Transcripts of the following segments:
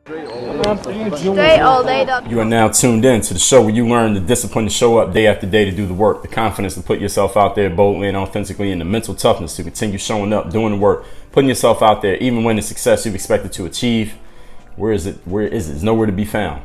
You are now tuned in to the show where you learn the discipline to show up day after day to do the work, the confidence to put yourself out there boldly and authentically, and the mental toughness to continue showing up, doing the work, putting yourself out there, even when the success you've expected to achieve, where is it? It's nowhere to be found.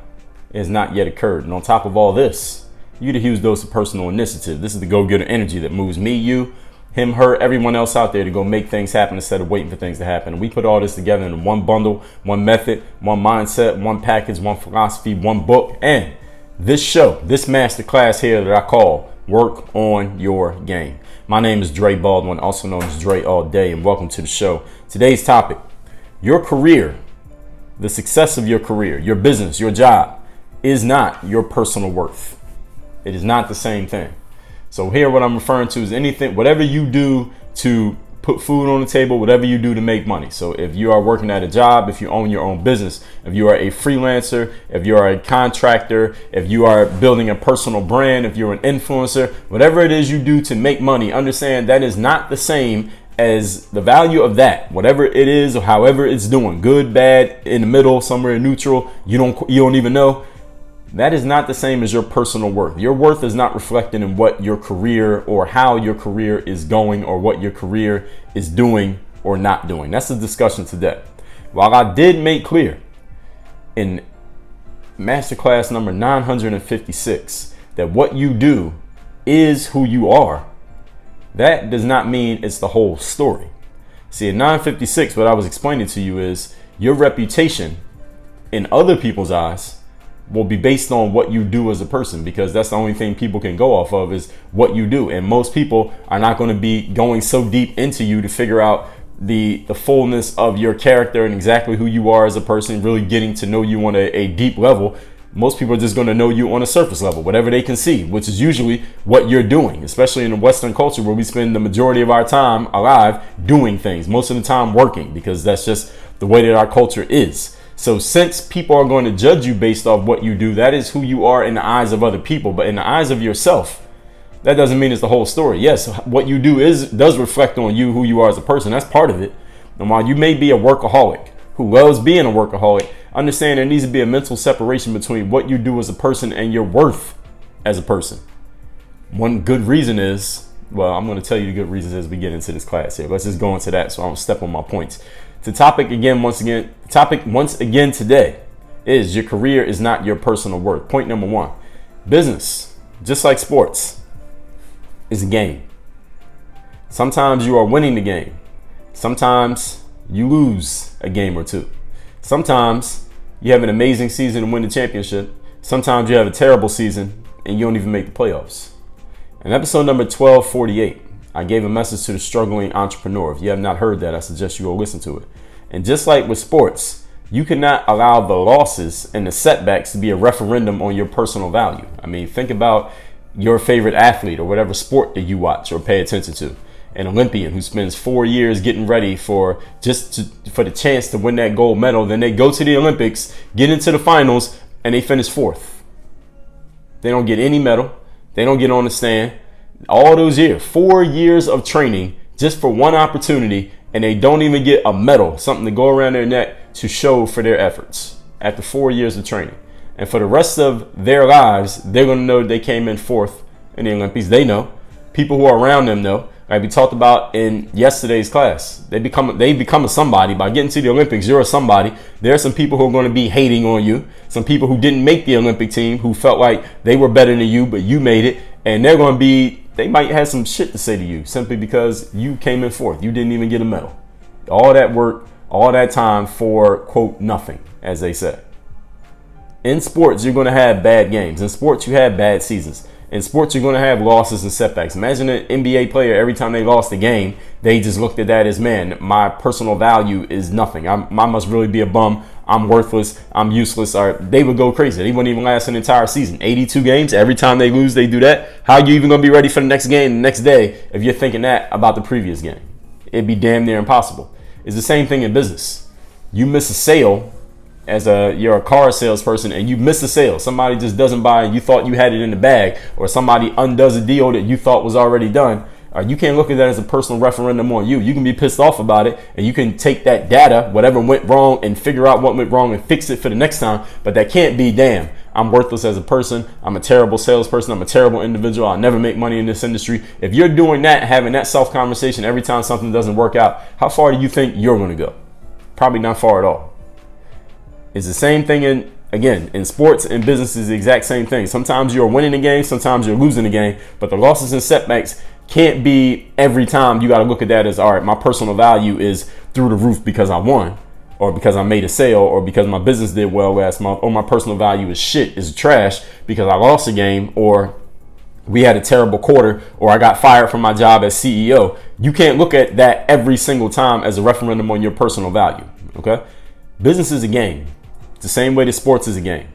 It has not yet occurred. And on top of all this, you get a huge dose of personal initiative. This is the go-getter energy that moves me, you, him, her, everyone else out there to go make things happen instead of waiting for things to happen. And we put all this together in one bundle, one method, one mindset, one package, one philosophy, one book. And this show, this masterclass here that I call Work on Your Game. My name is Dre Baldwin, also known as Dre All Day, and welcome to the show. Today's topic, your career, the success of your career, your business, your job is not your personal worth. It is not the same thing. So here what I'm referring to is anything, whatever you do to put food on the table, whatever you do to make money. So if you are working at a job, if you own your own business, if you are a freelancer, if you are a contractor, if you are building a personal brand, if you're an influencer, whatever it is you do to make money, understand that is not the same as the value of that, whatever it is or however it's doing, good, bad, in the middle, somewhere neutral, you don't even know. That is not the same as your personal worth. Your worth is not reflected in what your career or how your career is going or what your career is doing or not doing. That's the discussion today. While I did make clear in masterclass number 956 that what you do is who you are, that does not mean it's the whole story. See, in 956, what I was explaining to you is your reputation in other people's eyes will be based on what you do as a person, because that's the only thing people can go off of is what you do. And most people are not going to be going so deep into you to figure out the fullness of your character and exactly who you are as a person, really getting to know you on a deep level. Most people are just going to know you on a surface level, whatever they can see, which is usually what you're doing, especially in the Western culture where we spend the majority of our time alive doing things, most of the time working, because that's just the way that our culture is. So since people are going to judge you based off what you do, that is who you are in the eyes of other people. But in the eyes of yourself, that doesn't mean it's the whole story. Yes, what you do does reflect on you, who you are as a person. That's part of it. And while you may be a workaholic who loves being a workaholic, understand there needs to be a mental separation between what you do as a person and your worth as a person. One good reason is, well, I'm going to tell you the good reasons as we get into this class here. Let's just go into that so I don't step on my points. The topic once again today is your career is not your personal worth. Point number one, business, just like sports, is a game. Sometimes you are winning the game. Sometimes you lose a game or two. Sometimes you have an amazing season and win the championship. Sometimes you have a terrible season and you don't even make the playoffs. In episode number 1248, I gave a message to the struggling entrepreneur. If you have not heard that, I suggest you go listen to it. And just like with sports, you cannot allow the losses and the setbacks to be a referendum on your personal value. I mean, think about your favorite athlete or whatever sport that you watch or pay attention to. An Olympian who spends 4 years getting ready for the chance to win that gold medal. Then they go to the Olympics, get into the finals, and they finish fourth. They don't get any medal. They don't get on the stand. All those years, 4 years of training just for one opportunity, and they don't even get a medal, something to go around their neck to show for their efforts after 4 years of training. And for the rest of their lives, they're going to know they came in fourth in the Olympics. They know. People who are around them know. Like we talked about in yesterday's class, they become a somebody. By getting to the Olympics, you're a somebody. There are some people who are going to be hating on you. Some people who didn't make the Olympic team who felt like they were better than you, but you made it. And they might have some shit to say to you simply because you came in fourth. You didn't even get a medal. All that work, all that time for, quote, nothing, as they say. In sports, you're going to have bad games. In sports, you have bad seasons. In sports, you're going to have losses and setbacks. Imagine an NBA player, every time they lost a game, they just looked at that as, man, my personal value is nothing. I must really be a bum. I'm worthless. I'm useless. Or they would go crazy. They wouldn't even last an entire season. 82 games. Every time they lose, they do that. How are you even going to be ready for the next game the next day if you're thinking that about the previous game? It'd be damn near impossible. It's the same thing in business. You miss a sale you're a car salesperson and you miss a sale. Somebody just doesn't buy and you thought you had it in the bag, or somebody undoes a deal that you thought was already done. You can't look at that as a personal referendum on you. You can be pissed off about it, and you can take that data, whatever went wrong, and figure out what went wrong and fix it for the next time. But that can't be, damn, I'm worthless as a person. I'm a terrible salesperson. I'm a terrible individual. I'll never make money in this industry. If you're doing that, having that self-conversation every time something doesn't work out, how far do you think you're going to go? Probably not far at all. It's the same thing in sports and business is the exact same thing. Sometimes you're winning the game, sometimes you're losing the game, but the losses and setbacks can't be every time. You got to look at that as, all right, my personal value is through the roof because I won, or because I made a sale, or because my business did well last month, or my personal value is shit, is trash because I lost a game, or we had a terrible quarter, or I got fired from my job as CEO. You can't look at that every single time as a referendum on your personal value, okay? Business is a game. It's the same way that sports is a game.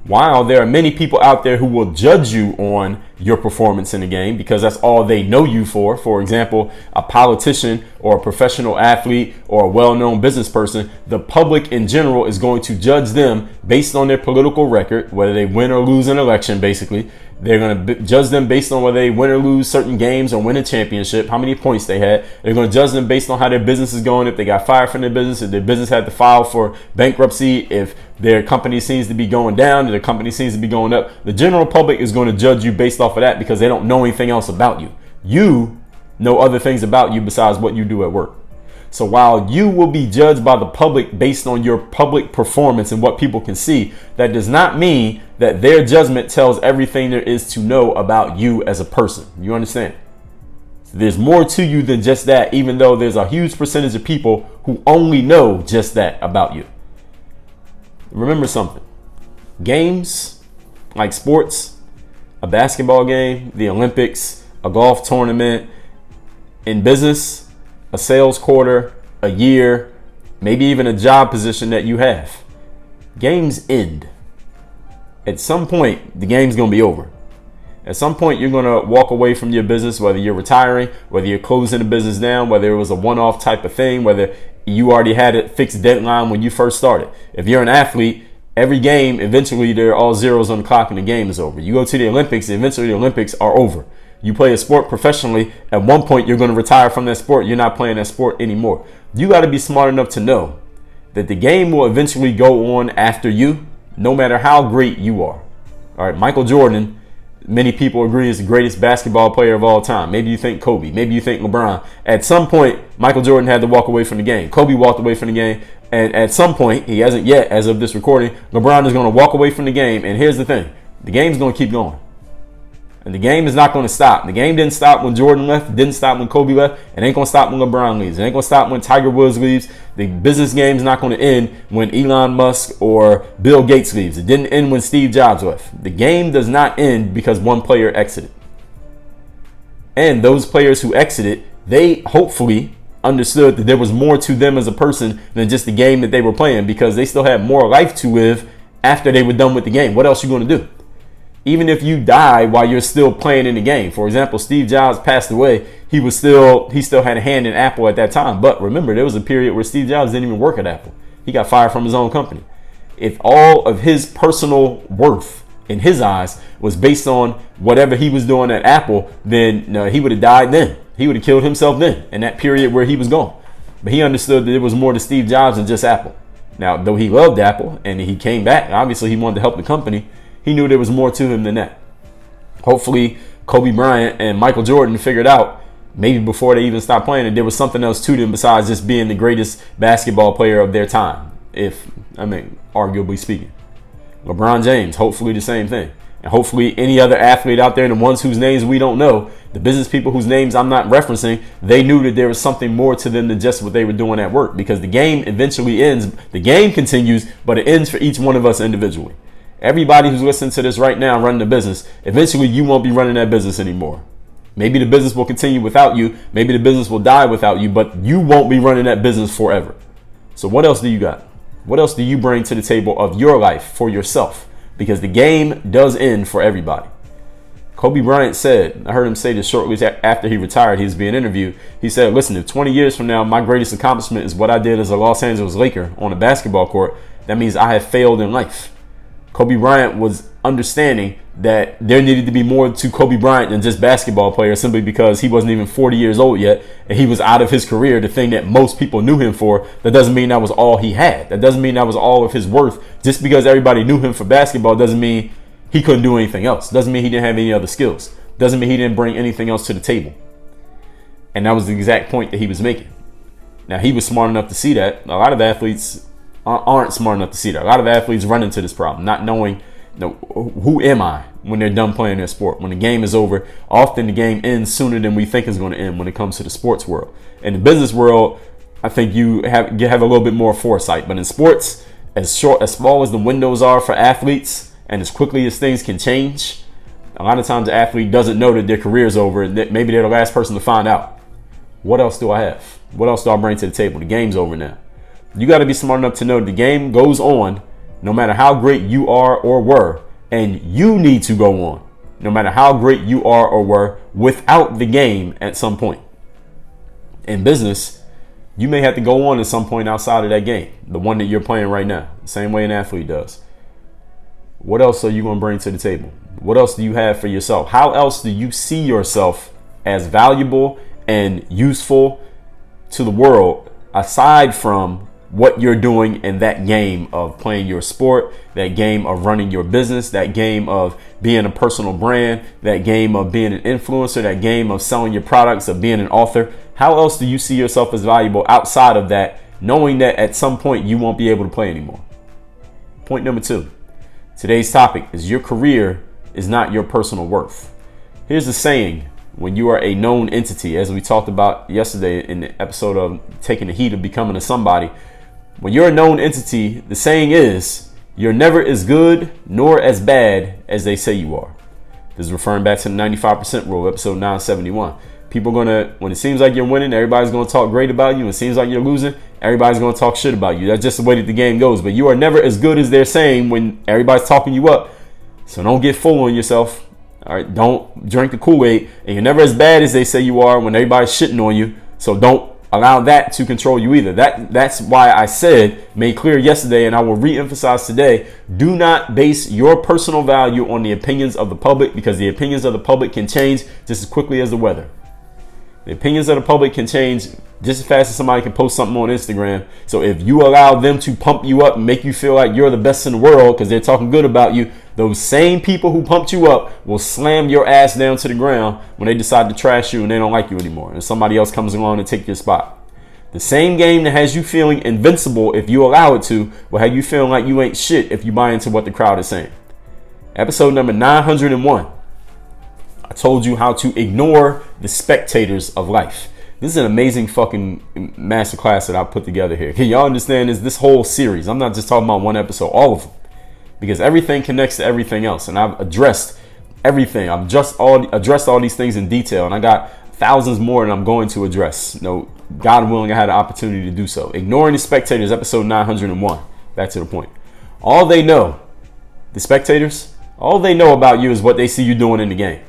While there are many people out there who will judge you on your performance in the game because that's all they know you for. For example, a politician or a professional athlete or a well-known business person, the public in general is going to judge them based on their political record, whether they win or lose an election, basically. They're going to judge them based on whether they win or lose certain games or win a championship, how many points they had. They're going to judge them based on how their business is going, if they got fired from their business, if their business had to file for bankruptcy, if their company seems to be going down, if their company seems to be going up. The general public is going to judge you based off of that because they don't know anything else about you. You know other things about you besides what you do at work. So while you will be judged by the public based on your public performance and what people can see, that does not mean that their judgment tells everything there is to know about you as a person. You understand? There's more to you than just that, even though there's a huge percentage of people who only know just that about you. Remember something. Games like sports, a basketball game, the Olympics, a golf tournament, in business, a sales quarter, a year, maybe even a job position that you have. Games end. At some point, the game's going to be over. At some point, you're going to walk away from your business, whether you're retiring, whether you're closing the business down, whether it was a one-off type of thing, whether you already had a fixed deadline when you first started. If you're an athlete, every game, eventually there are all zeros on the clock and the game is over. You go to the Olympics, eventually the Olympics are over. You play a sport professionally, at one point you're going to retire from that sport. You're not playing that sport anymore. You got to be smart enough to know that the game will eventually go on after you, no matter how great you are. All right, Michael Jordan, many people agree is the greatest basketball player of all time. Maybe you think Kobe, maybe you think LeBron. At some point, Michael Jordan had to walk away from the game. Kobe walked away from the game. And at some point, he hasn't yet, as of this recording, LeBron is going to walk away from the game. And here's the thing. The game's going to keep going. And the game is not going to stop. The game didn't stop when Jordan left. It didn't stop when Kobe left. It ain't going to stop when LeBron leaves. It ain't going to stop when Tiger Woods leaves. The business game is not going to end when Elon Musk or Bill Gates leaves. It didn't end when Steve Jobs left. The game does not end because one player exited. And those players who exited, they hopefully understood that there was more to them as a person than just the game that they were playing, because they still had more life to live after they were done with the game. What else are you going to do? Even if you die while you're still playing in the game. For example, Steve Jobs passed away. He still had a hand in Apple at that time. But remember, there was a period where Steve Jobs didn't even work at Apple. He got fired from his own company. If all of his personal worth in his eyes was based on whatever he was doing at Apple, then he would have died then. He would have killed himself then, in that period where he was gone. But he understood that there was more to Steve Jobs than just Apple. Now, though he loved Apple and he came back, obviously he wanted to help the company. He knew there was more to him than that. Hopefully, Kobe Bryant and Michael Jordan figured out, maybe before they even stopped playing, that there was something else to them besides just being the greatest basketball player of their time, arguably speaking. LeBron James, hopefully the same thing. And hopefully any other athlete out there, the ones whose names we don't know, the business people whose names I'm not referencing, they knew that there was something more to them than just what they were doing at work, because the game eventually ends. The game continues, but it ends for each one of us individually. Everybody who's listening to this right now running a business, eventually you won't be running that business anymore. Maybe the business will continue without you. Maybe the business will die without you, but you won't be running that business forever. So what else do you got? What else do you bring to the table of your life for yourself? Because the game does end for everybody. Kobe Bryant said, I heard him say this shortly after he retired, he was being interviewed. He said, listen, if 20 years from now, my greatest accomplishment is what I did as a Los Angeles Laker on a basketball court, that means I have failed in life. Kobe Bryant was understanding that there needed to be more to Kobe Bryant than just basketball player, simply because he wasn't even 40 years old yet and he was out of his career, the thing that most people knew him for. That doesn't mean that was all he had. That doesn't mean that was all of his worth. Just because everybody knew him for basketball doesn't mean he couldn't do anything else. Doesn't mean he didn't have any other skills. Doesn't mean he didn't bring anything else to the table. And that was the exact point that he was making. Now, he was smart enough to see that. A lot of athletes aren't smart enough to see that. A lot of athletes run into this problem, not knowing, who am I when they're done playing their sport. When the game is over, often the game ends sooner than we think it's going to end when it comes to the sports world. In the business world, I think you have a little bit more foresight. But in sports, as small as the windows are for athletes and as quickly as things can change, a lot of times the athlete doesn't know that their career is over and that maybe they're the last person to find out. What else do I have? What else do I bring to the table? The game's over now. You got to be smart enough to know the game goes on no matter how great you are or were, and you need to go on no matter how great you are or were without the game at some point. In business, you may have to go on at some point outside of that game, the one that you're playing right now, the same way an athlete does. What else are you going to bring to the table? What else do you have for yourself? How else do you see yourself as valuable and useful to the world aside from what you're doing in that game of playing your sport, that game of running your business, that game of being a personal brand, that game of being an influencer, that game of selling your products, of being an author? How else do you see yourself as valuable outside of that, knowing that at some point you won't be able to play anymore? Point number 2. Today's topic is your career is not your personal worth. Here's the saying: when you are a known entity, as we talked about yesterday in the episode of taking the heat of becoming a somebody, when you're a known entity, the saying is, you're never as good nor as bad as they say you are. This is referring back to the 95% rule, episode 971. People are going to, when it seems like you're winning, everybody's going to talk great about you. When it seems like you're losing, everybody's going to talk shit about you. That's just the way that the game goes. But you are never as good as they're saying when everybody's talking you up. So don't get full on yourself. All right, don't drink the Kool-Aid. And you're never as bad as they say you are when everybody's shitting on you. So don't allow that to control you either. That's why I said, made clear yesterday, and I will re-emphasize today, do not base your personal value on the opinions of the public, because the opinions of the public can change just as quickly as the weather. The opinions of the public can change just as fast as somebody can post something on Instagram. So if you allow them to pump you up and make you feel like you're the best in the world because they're talking good about you, those same people who pumped you up will slam your ass down to the ground when they decide to trash you and they don't like you anymore, and somebody else comes along and take your spot. The same game that has you feeling invincible, if you allow it to, will have you feeling like you ain't shit if you buy into what the crowd is saying. Episode number 901. I told you how to ignore the spectators of life. This is an amazing fucking masterclass that I put together here. Can y'all understand this whole series? I'm not just talking about one episode, all of them. Because everything connects to everything else. And I've addressed everything. I've just addressed all these things in detail. And I got thousands more that I'm going to address. God willing, I had an opportunity to do so. Ignoring the spectators, episode 901. Back to the point. All they know, the spectators, all they know about you is what they see you doing in the game.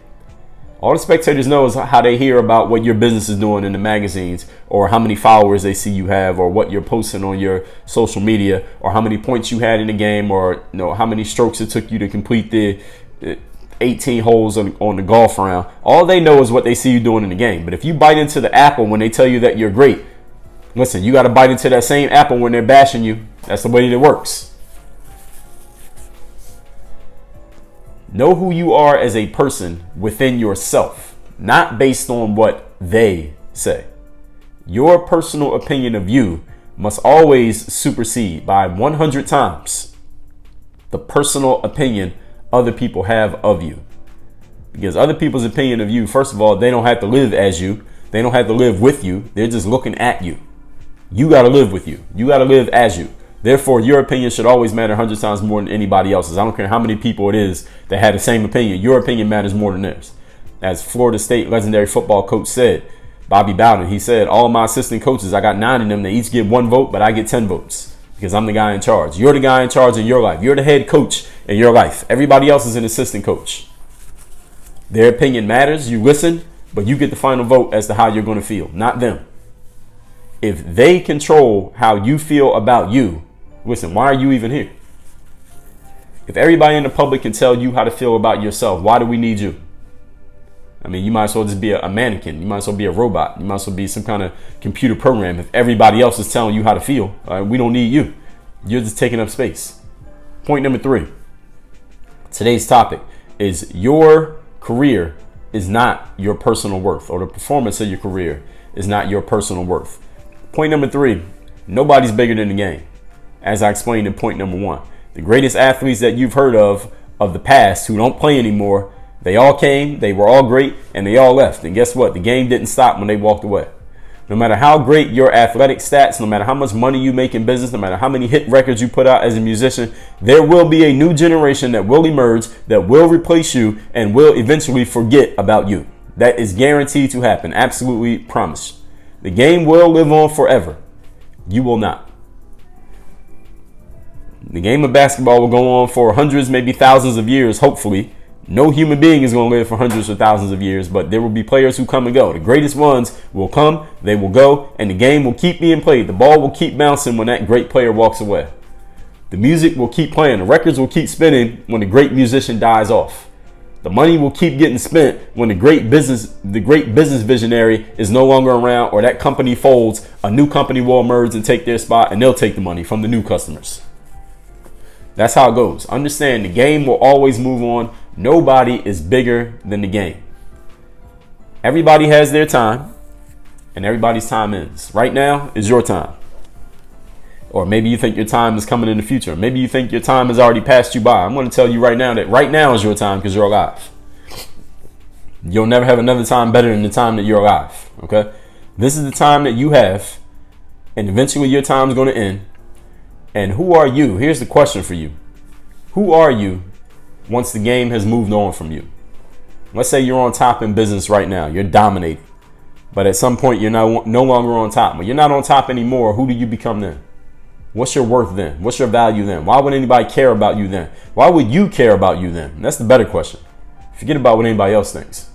All the spectators know is how they hear about what your business is doing in the magazines, or how many followers they see you have, or what you're posting on your social media, or how many points you had in the game, or how many strokes it took you to complete the 18 holes on the golf round. All they know is what they see you doing in the game. But if you bite into the apple when they tell you that you're great, listen, you got to bite into that same apple when they're bashing you. That's the way that it works. Know who you are as a person within yourself, not based on what they say. Your personal opinion of you must always supersede by 100 times the personal opinion other people have of you. Because other people's opinion of you, first of all, they don't have to live as you. They don't have to live with you. They're just looking at you. You got to live with you. You got to live as you. Therefore, your opinion should always matter 100 times more than anybody else's. I don't care how many people it is that had the same opinion. Your opinion matters more than theirs. As Florida State legendary football coach said, Bobby Bowden, he said, all of my assistant coaches, I got 9 of them. They each get 1 vote, but I get 10 votes because I'm the guy in charge. You're the guy in charge in your life. You're the head coach in your life. Everybody else is an assistant coach. Their opinion matters. You listen, but you get the final vote as to how you're going to feel, not them. If they control how you feel about you, listen, why are you even here? If everybody in the public can tell you how to feel about yourself, why do we need you? I mean, you might as well just be a mannequin. You might as well be a robot. You might as well be some kind of computer program. If everybody else is telling you how to feel, we don't need you. You're just taking up space. Point number 3. Today's topic is your career is not your personal worth, or the performance of your career is not your personal worth. Point number 3, nobody's bigger than the game. As I explained in point number 1, the greatest athletes that you've heard of the past who don't play anymore, they all came, they were all great, and they all left. And guess what? The game didn't stop when they walked away. No matter how great your athletic stats, no matter how much money you make in business, no matter how many hit records you put out as a musician, there will be a new generation that will emerge, that will replace you, and will eventually forget about you. That is guaranteed to happen. Absolutely promise. The game will live on forever. You will not. The game of basketball will go on for hundreds, maybe thousands of years, hopefully. No human being is going to live for hundreds or thousands of years, but there will be players who come and go. The greatest ones will come, they will go, and the game will keep being played. The ball will keep bouncing when that great player walks away. The music will keep playing. The records will keep spinning when the great musician dies off. The money will keep getting spent when the great business visionary is no longer around, or that company folds. A new company will emerge and take their spot, and they'll take the money from the new customers. That's how it goes. Understand, the game will always move on. Nobody is bigger than the game. Everybody has their time, and everybody's time ends. Right now is your time. Or maybe you think your time is coming in the future. Maybe you think your time has already passed you by. I'm going to tell you right now that right now is your time because you're alive. You'll never have another time better than the time that you're alive. Okay? This is the time that you have, and eventually your time is going to end. And who are you? Here's the question for you. Who are you once the game has moved on from you? Let's say you're on top in business right now. You're dominating. But at some point, you're no longer on top. When you're not on top anymore, who do you become then? What's your worth then? What's your value then? Why would anybody care about you then? Why would you care about you then? That's the better question. Forget about what anybody else thinks.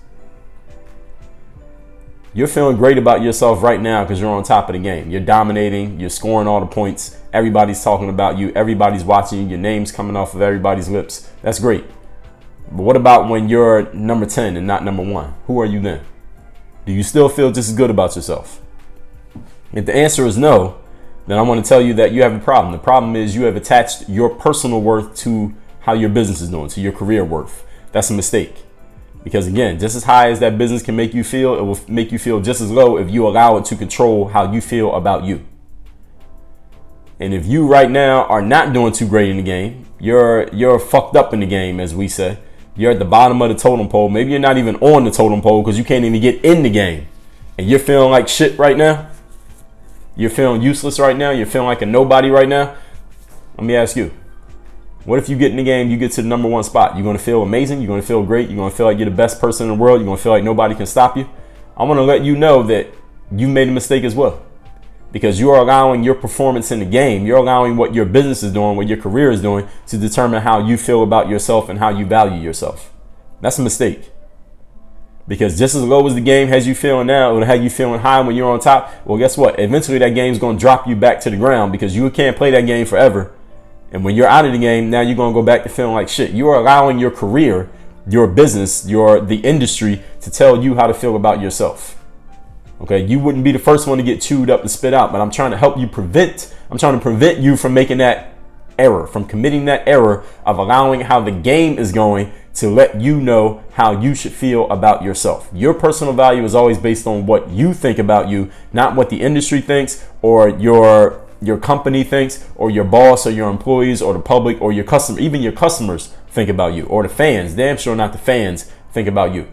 You're feeling great about yourself right now because you're on top of the game. You're dominating. You're scoring all the points. Everybody's talking about you. Everybody's watching you. Your name's coming off of everybody's lips. That's great. But what about when you're number 10 and not number 1? Who are you then? Do you still feel just as good about yourself? If the answer is no, then I want to tell you that you have a problem. The problem is you have attached your personal worth to how your business is doing, to your career worth. That's a mistake. Because again, just as high as that business can make you feel, it will make you feel just as low if you allow it to control how you feel about you. And if you right now are not doing too great in the game, you're fucked up in the game, as we say. You're at the bottom of the totem pole. Maybe you're not even on the totem pole because you can't even get in the game. And you're feeling like shit right now. You're feeling useless right now. You're feeling like a nobody right now. Let me ask you. What if you get in the game, you get to the number 1 spot? You're going to feel amazing. You're going to feel great. You're going to feel like you're the best person in the world. You're going to feel like nobody can stop you. I want to let you know that you made a mistake as well. Because you are allowing your performance in the game, you're allowing what your business is doing, what your career is doing, to determine how you feel about yourself and how you value yourself. That's a mistake. Because just as low as the game has you feeling now, it'll have you feeling high when you're on top. Well, guess what? Eventually that game's going to drop you back to the ground because you can't play that game forever. And when you're out of the game, now you're going to go back to feeling like shit. You are allowing your career, your business, the industry to tell you how to feel about yourself. Okay, you wouldn't be the first one to get chewed up and spit out, but I'm trying to help you I'm trying to prevent you from making that error, from committing that error of allowing how the game is going to let you know how you should feel about yourself. Your personal value is always based on what you think about you, not what the industry thinks or your company thinks or your boss or your employees or the public or your customer, even your customers think about you, or the fans. Damn sure not the fans think about you.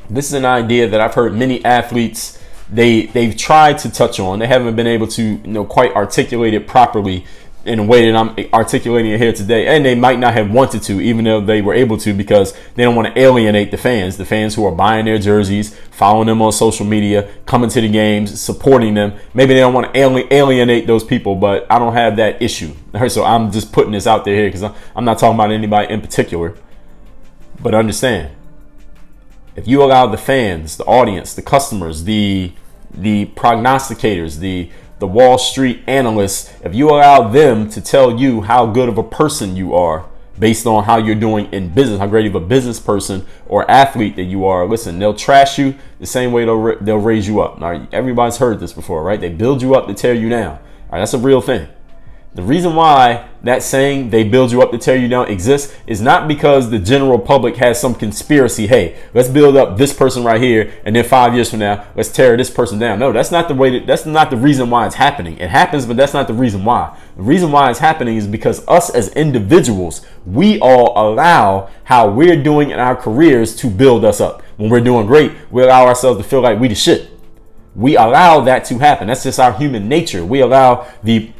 This is an idea that I've heard many athletes, they've tried to touch on. They haven't been able to quite articulate it properly in a way that I'm articulating it here today. And they might not have wanted to, even though they were able to, because they don't want to alienate the fans who are buying their jerseys, following them on social media, coming to the games, supporting them. Maybe they don't want to alienate those people, but I don't have that issue. So I'm just putting this out there here because I'm not talking about anybody in particular. But understand, if you allow the fans, the audience, the customers, the prognosticators, the the Wall Street analysts, if you allow them to tell you how good of a person you are based on how you're doing in business, how great of a business person or athlete that you are, listen, they'll trash you the same way they'll raise you up. All right, everybody's heard this before, right? They build you up to tear you down. All right, that's a real thing. The reason why that saying, they build you up to tear you down, exists is not because the general public has some conspiracy. Hey, let's build up this person right here, and then 5 years from now, let's tear this person down. No, that's not the reason why it's happening. It happens, but that's not the reason why. The reason why it's happening is because us as individuals, we all allow how we're doing in our careers to build us up. When we're doing great, we allow ourselves to feel like we the shit. We allow that to happen. That's just our human nature. We allow the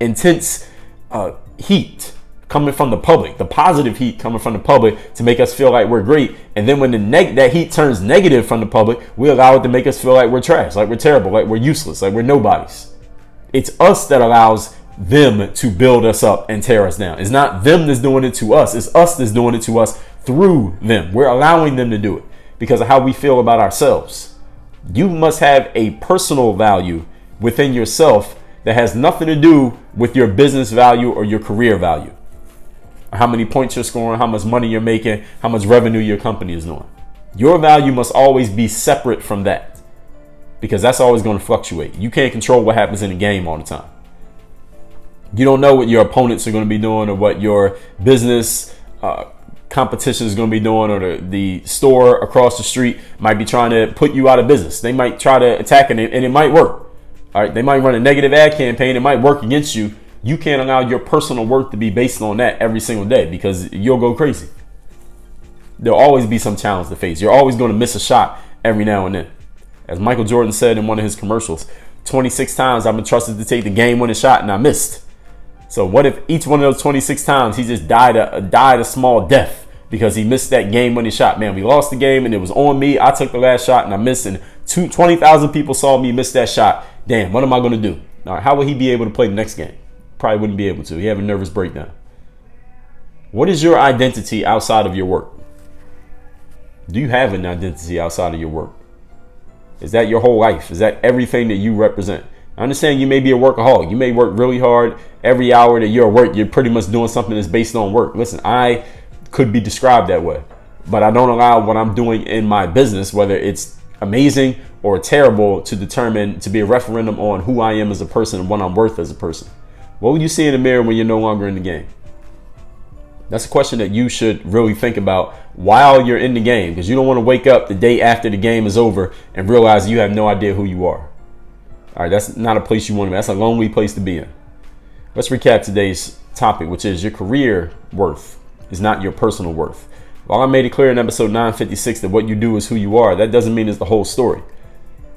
intense heat coming from the public, the positive heat coming from the public, to make us feel like we're great. And then when that heat turns negative from the public, we allow it to make us feel like we're trash, like we're terrible, like we're useless, like we're nobodies. It's us that allows them to build us up and tear us down. It's not them that's doing it to us. It's us that's doing it to us through them. We're allowing them to do it because of how we feel about ourselves. You must have a personal value within yourself that has nothing to do with your business value or your career value, or how many points you're scoring, how much money you're making, how much revenue your company is doing. Your value must always be separate from that, because that's always going to fluctuate. You can't control what happens in the game all the time. You don't know what your opponents are going to be doing, or what your business competition is going to be doing, or the store across the street might be trying to put you out of business. They might try to attack it, and it might work. All right, they might run a negative ad campaign. It might work against you. You can't allow your personal worth to be based on that every single day, because you'll go crazy. There'll always be some challenge to face. You're always going to miss a shot every now and then. As Michael Jordan said in one of his commercials, 26 times I've been trusted to take the game-winning shot and I missed. So what if each one of those 26 times he just died a small death because he missed that game-winning shot? Man, we lost the game and it was on me. I took the last shot and I missed, and 20,000 people saw me miss that shot. Damn, what am I going to do? All right, how would he be able to play the next game? Probably wouldn't be able to. He have a nervous breakdown. What is your identity outside of your work? Do you have an identity outside of your work? Is that your whole life? Is that everything that you represent? I understand you may be a workaholic. You may work really hard. Every hour that you're at work, you're pretty much doing something that's based on work. Listen, I could be described that way, but I don't allow what I'm doing in my business, whether it's amazing or terrible, to be a referendum on who I am as a person and what I'm worth as a person. What will you see in the mirror when you're no longer in the game? That's a question that you should really think about while you're in the game, because you don't want to wake up the day after the game is over and realize you have no idea who you are. All right, that's not a place you want to be. That's a lonely place to be in. Let's recap today's topic, which is your career worth is not your personal worth. While I made it clear in episode 956 that what you do is who you are, that doesn't mean it's the whole story.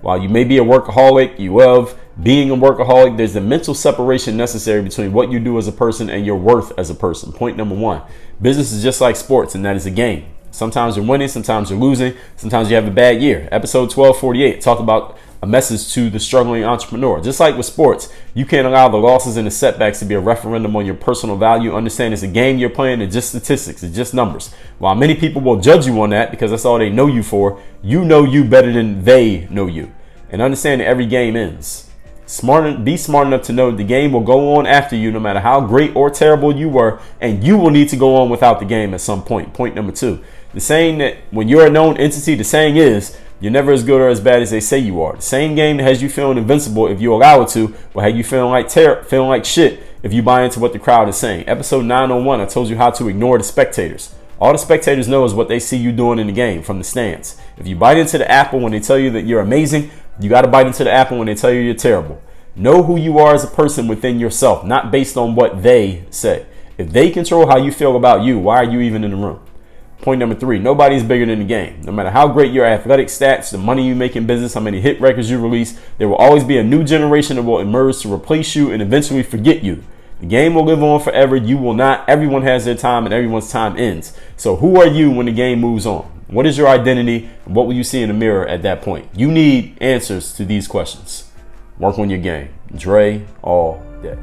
While you may be a workaholic, you love being a workaholic, there's a mental separation necessary between what you do as a person and your worth as a person. Point number one, business is just like sports, and that is a game. Sometimes you're winning, sometimes you're losing, sometimes you have a bad year. Episode 1248 talked about a message to the struggling entrepreneur. Just like with sports, you can't allow the losses and the setbacks to be a referendum on your personal value. Understand it's a game you're playing. It's just statistics. It's just numbers. While many people will judge you on that because that's all they know you for, you know you better than they know you. And understand that every game ends. Be smart enough to know the game will go on after you, no matter how great or terrible you were, and you will need to go on without the game at some point. Point number two, the saying that when you're a known entity, the saying is, you're never as good or as bad as they say you are. The same game that has you feeling invincible, if you allow it to, will have you feeling like shit if you buy into what the crowd is saying. Episode 901, I told you how to ignore the spectators. All the spectators know is what they see you doing in the game from the stands. If you bite into the apple when they tell you that you're amazing, you got to bite into the apple when they tell you you're terrible. Know who you are as a person within yourself, not based on what they say. If they control how you feel about you, why are you even in the room? Point number three, nobody's bigger than the game. No matter how great your athletic stats, the money you make in business, how many hit records you release, there will always be a new generation that will emerge to replace you and eventually forget you. The game will live on forever. You will not. Everyone has their time and everyone's time ends. So who are you when the game moves on? What is your identity? And what will you see in the mirror at that point? You need answers to these questions. Work on your game. Dre all day.